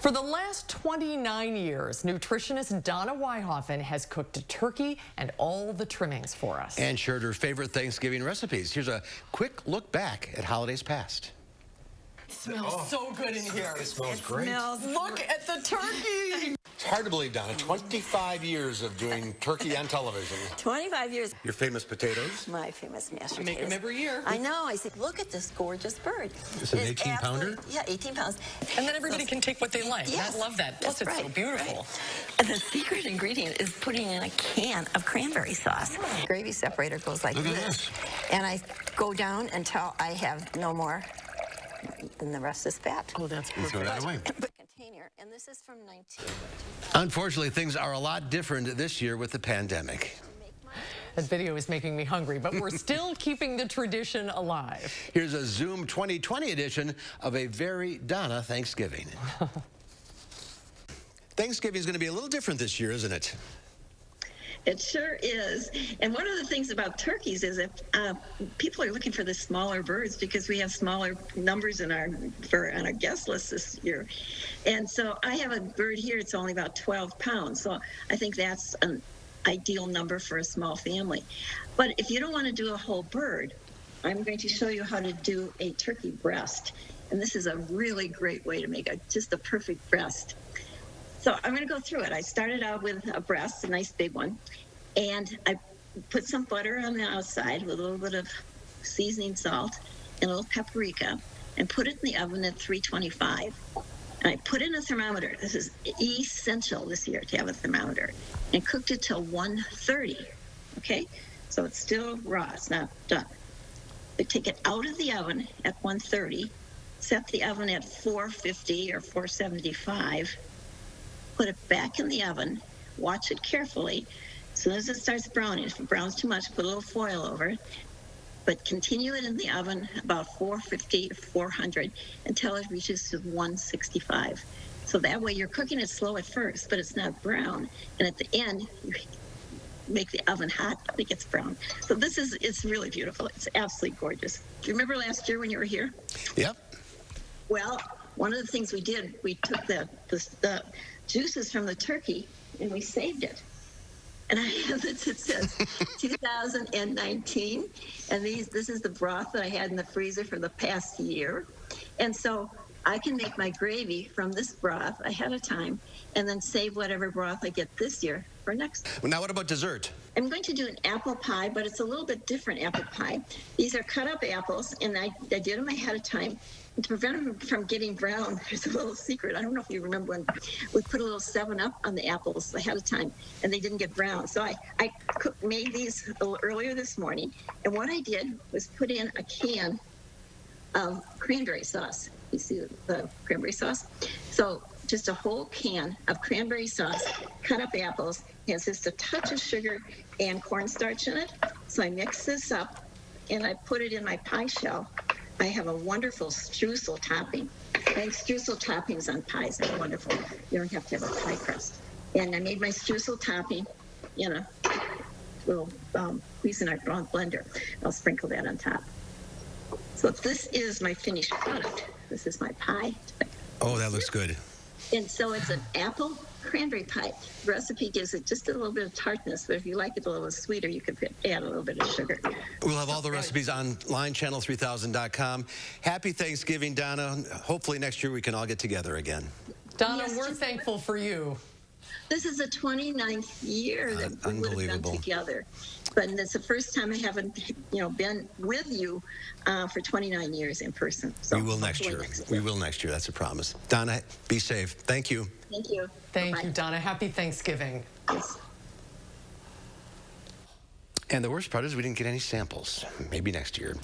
For the last 29 years, nutritionist Donna Weihofen has cooked a turkey and all the trimmings for us. And shared her favorite Thanksgiving recipes. Here's a quick look back at holidays past. It smells so good in here. It smells great. Look at the turkey. It's hard to believe, Donna. 25 years of doing turkey on television. 25 years. Your famous potatoes? My famous mashed potatoes. Make them every year. I know. I said, look at this gorgeous bird. It's an 18-pounder? Yeah, 18 pounds. And then everybody can take what they like. Yes, I love that. Plus, it's so beautiful. Right. And the secret ingredient is putting in a can of cranberry sauce. Gravy separator goes like Look at this. this. And I go down until I have no more than the rest is fat. Oh, that's You throw perfect. that away. But container, and this is from 19. Unfortunately, things are a lot different this year with the pandemic. That video is making me hungry, but we're still keeping the tradition alive. Here's a Zoom 2020 edition of a very Donna Thanksgiving. Thanksgiving is going to be a little different this year, isn't it? It sure is. And one of the things about turkeys is if people are looking for the smaller birds because we have smaller numbers on our guest list this year. And so I have a bird here, it's only about 12 pounds. So I think that's an ideal number for a small family. But if you don't want to do a whole bird, I'm going to show you how to do a turkey breast. And this is a really great way to make just a perfect breast. So I'm going to go through it. I started out with a breast, a nice big one, and I put some butter on the outside with a little bit of seasoning salt and a little paprika and put it in the oven at 325. And I put in a thermometer. This is essential this year to have a thermometer. And cooked it till 130, okay? So it's still raw. It's not done. I take it out of the oven at 130, set the oven at 450 or 475, put it back in the oven, watch it carefully. As soon as it starts browning, if it browns too much, put a little foil over it, but continue it in the oven about 450 to 400 until it reaches to 165. So that way you're cooking it slow at first, but it's not brown. And at the end, you make the oven hot when it gets brown. So it's really beautiful. It's absolutely gorgeous. Do you remember last year when you were here? Yep. Well, one of the things we did, we took the juices from the turkey and we saved it. And I have this, it says 2019, and this is the broth that I had in the freezer for the past year. And so I can make my gravy from this broth ahead of time and then save whatever broth I get this year for next. Well, now what about dessert? I'm going to do an apple pie, but it's a little bit different apple pie. These are cut up apples, and I did them ahead of time. And to prevent them from getting brown, there's a little secret. I don't know if you remember when we put a little 7-Up on the apples ahead of time, and they didn't get brown. So I made these a little earlier this morning, and what I did was put in a can of cranberry sauce. You see the cranberry sauce? So just a whole can of cranberry sauce, cut up apples, has just a touch of sugar and cornstarch in it. So I mix this up, and I put it in my pie shell. I have a wonderful streusel topping. I think streusel toppings on pies are wonderful. You don't have to have a pie crust. And I made my streusel topping in a little Cuisinart blender. I'll sprinkle that on top. So this is my finished product. This is my pie. Oh, that looks good. And so it's an apple cranberry pie. The recipe gives it just a little bit of tartness, but if you like it a little sweeter, you could add a little bit of sugar. We'll have all the recipes online, channel3000.com. Happy Thanksgiving, Donna. Hopefully next year we can all get together again. Donna, we're thankful for you. This is the 29th year that we would have been together. But it's the first time I haven't, been with you for 29 years in person. So we will next year. We will next year. That's a promise. Donna, be safe. Thank you. Thank you. Thank you, Donna. Happy Thanksgiving. Yes. And the worst part is we didn't get any samples. Maybe next year.